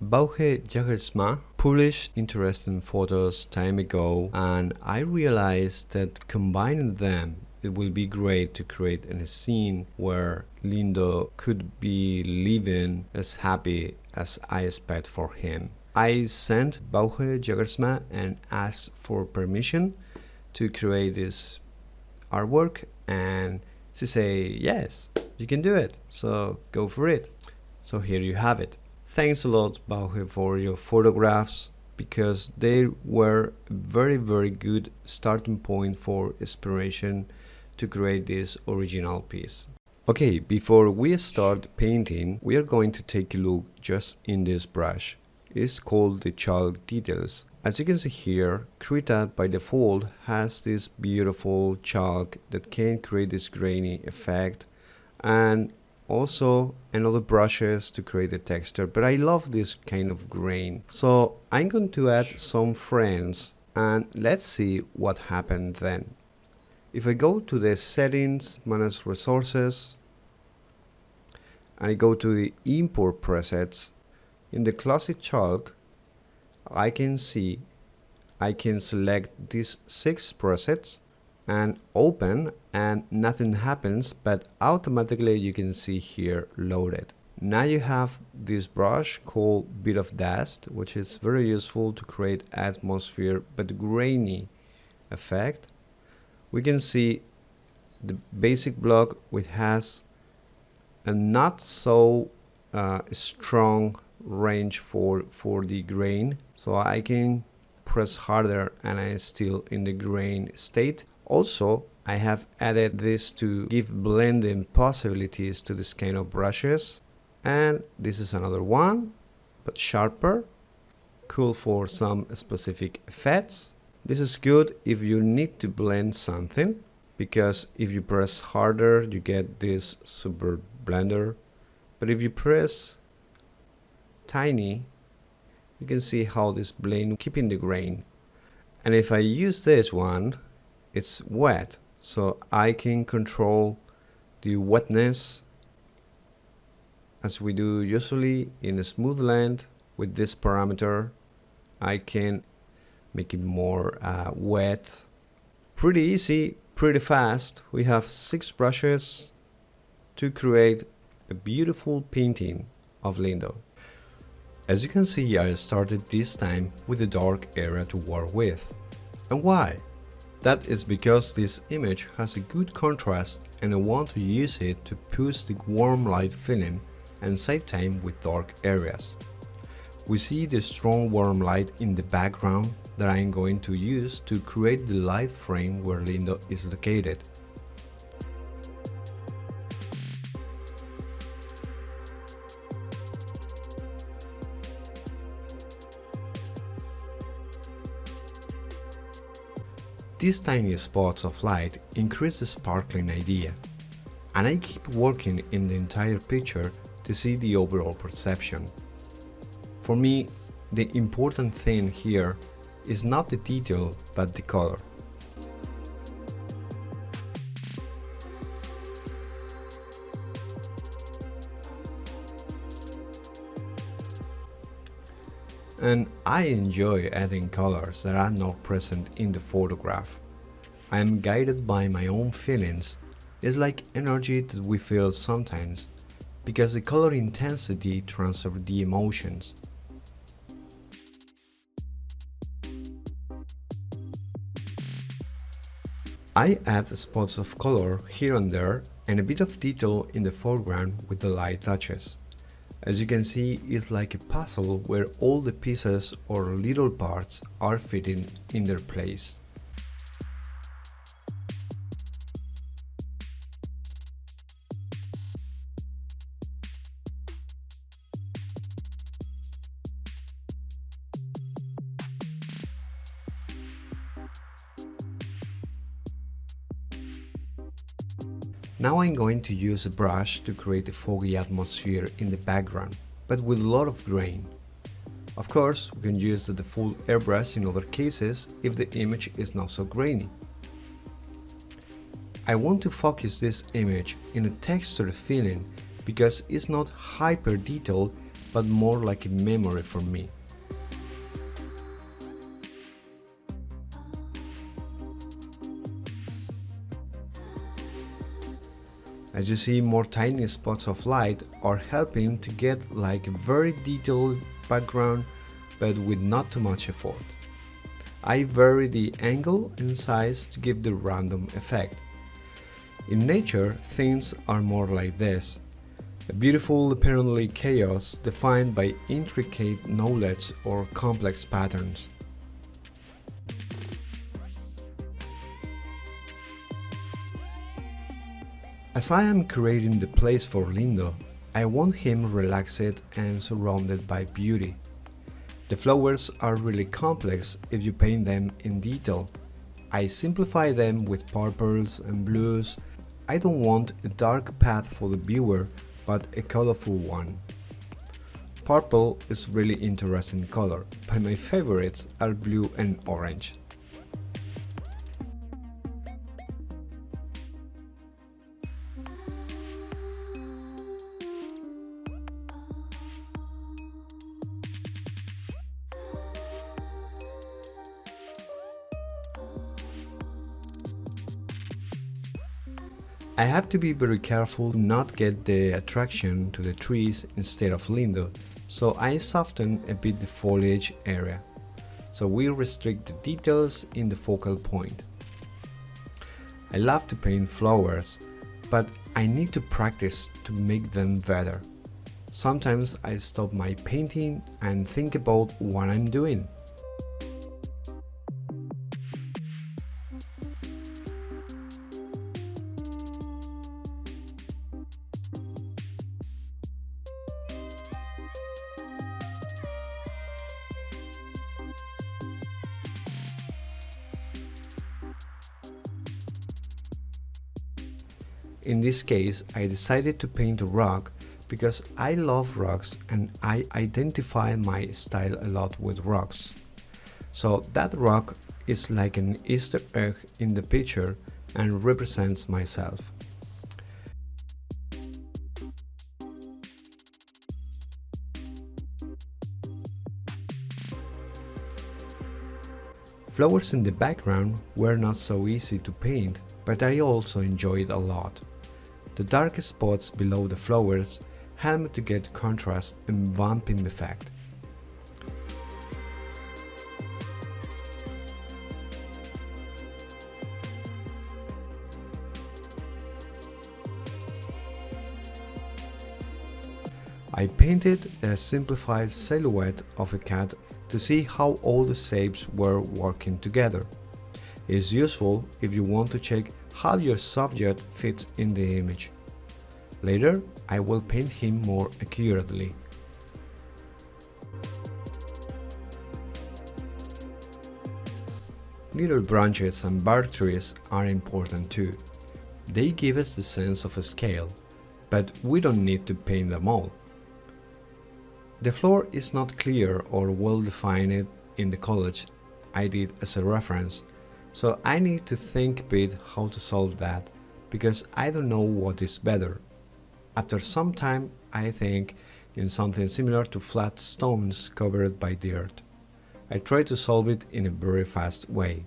Bauhe Jagersma published interesting photos time ago, and I realized that combining them it will be great to create a scene where Lindo could be living as happy as I expect for him. I sent Bauhe Jagersma and asked for permission to create this artwork, and she said yes, you can do it, so go for it. So here you have it. Thanks a lot, Bauhe, for your photographs, because they were a very good starting point for inspiration to create this original piece. Okay, before we start painting, we are going to take a look just in this brush. It's called the chalk details. As you can see here, Krita by default has this beautiful chalk that can create this grainy effect, and also another brushes to create the texture, but I love this kind of grain. So I'm going to add some friends and let's see what happened then. If I go to the settings, manage resources, and I go to the import presets, in the classic chalk, I can see I can select these 6 presets and open, and nothing happens, but automatically you can see here loaded. Now you have this brush called Bit of Dust, which is very useful to create atmosphere but grainy effect. We can see the basic block which has a not so strong range for the grain, so I can press harder and I'm still in the grain state. Also, I have added this to give blending possibilities to this kind of brushes, and this is another one but sharper, cool for some specific effects. This is good if you need to blend something, because if you press harder you get this super blender, but if you press tiny you can see how this blend keeping the grain. And if I use this one, it's wet, so I can control the wetness as we do usually in a smooth land. With this parameter I can make it more wet. Pretty easy, pretty fast. We have 6 brushes to create a beautiful painting of Lindo. As you can see, I started this time with a dark area to work with. And why? That is because this image has a good contrast and I want to use it to push the warm light feeling and save time with dark areas. We see the strong warm light in the background that I am going to use to create the light frame where Lindo is located. These tiny spots of light increase the sparkling idea, and I keep working in the entire picture to see the overall perception. For me, the important thing here is not the detail but the color. And I enjoy adding colors that are not present in the photograph. I am guided by my own feelings. It's like energy that we feel sometimes, because the color intensity transfers the emotions. I add spots of color here and there and a bit of detail in the foreground with the light touches. As you can see, it's like a puzzle where all the pieces or little parts are fitting in their place. Now I'm going to use a brush to create a foggy atmosphere in the background, but with a lot of grain. Of course, we can use the default airbrush in other cases if the image is not so grainy. I want to focus this image in a textured feeling because it's not hyper detailed, but more like a memory for me. As you see, more tiny spots of light are helping to get like a very detailed background, but with not too much effort. I vary the angle and size to give the random effect. In nature, things are more like this. A beautiful, apparently chaos defined by intricate knowledge or complex patterns. As I am creating the place for Lindo, I want him relaxed and surrounded by beauty. The flowers are really complex if you paint them in detail. I simplify them with purples and blues. I don't want a dark path for the viewer, but a colorful one. Purple is really interesting color, but my favorites are blue and orange. I have to be very careful to not get the attraction to the trees instead of Lindo, so I soften a bit the foliage area. So we restrict the details in the focal point. I love to paint flowers, but I need to practice to make them better. Sometimes I stop my painting and think about what I'm doing. In this case, I decided to paint a rock because I love rocks and I identify my style a lot with rocks. So that rock is like an Easter egg in the picture and represents myself. Flowers in the background were not so easy to paint, but I also enjoyed a lot. The dark spots below the flowers help me to get contrast and vamping effect. I painted a simplified silhouette of a cat to see how all the shapes were working together. It is useful if you want to check how your subject fits in the image. Later, I will paint him more accurately. Little branches and bark trees are important too. They give us the sense of a scale, but we don't need to paint them all. The floor is not clear or well defined in the college I did as a reference, so I need to think a bit how to solve that, because I don't know what is better. After some time, I think in something similar to flat stones covered by dirt. I try to solve it in a very fast way.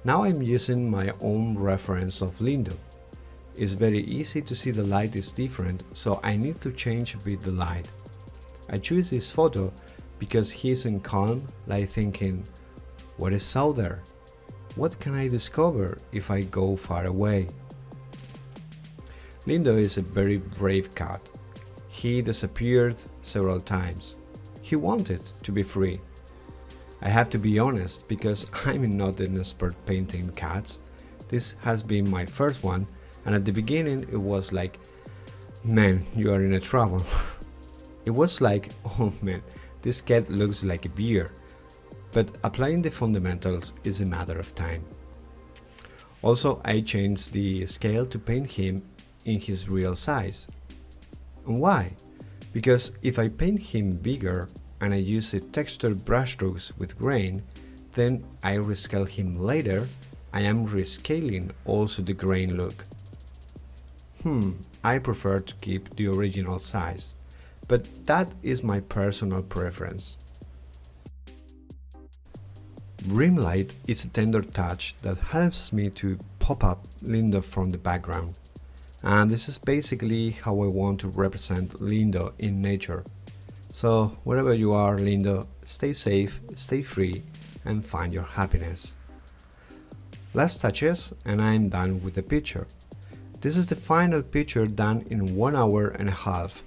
Now I'm using my own reference of Lindo. It's very easy to see the light is different, so I need to change a bit the light. I choose this photo because he's in calm, like thinking, what is out there? What can I discover if I go far away? Lindo is a very brave cat. He disappeared several times. He wanted to be free. I have to be honest because I'm not an expert painting cats, This has been my first one, and at the beginning it was like, man, you are in a trouble. It was like, oh man, this cat looks like a bear. But applying the fundamentals is a matter of time. Also, I changed the scale to paint him in his real size. And why? Because if I paint him bigger and I use the textured brushstrokes with grain, then I rescale him later, I am rescaling also the grain look. I prefer to keep the original size, but that is my personal preference. Rim light is a tender touch that helps me to pop up Lindo from the background. And this is basically how I want to represent Lindo in nature. So wherever you are, Lindo, stay safe, stay free, and find your happiness. Last touches and I'm done with the picture. This is the final picture done in 1 hour and a half.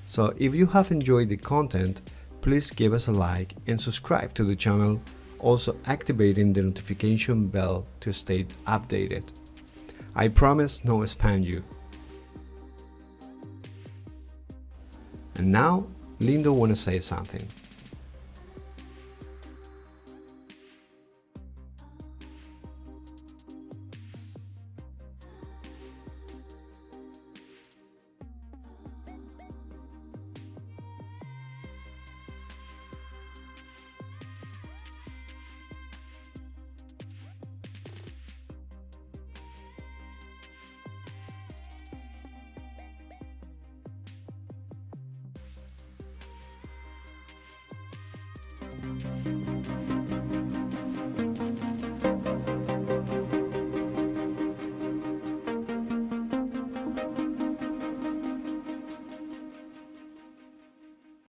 So if you have enjoyed the content, please give us a like and subscribe to the channel, also activating the notification bell to stay updated. I promise no spam you. And now, Lindo wanna say something.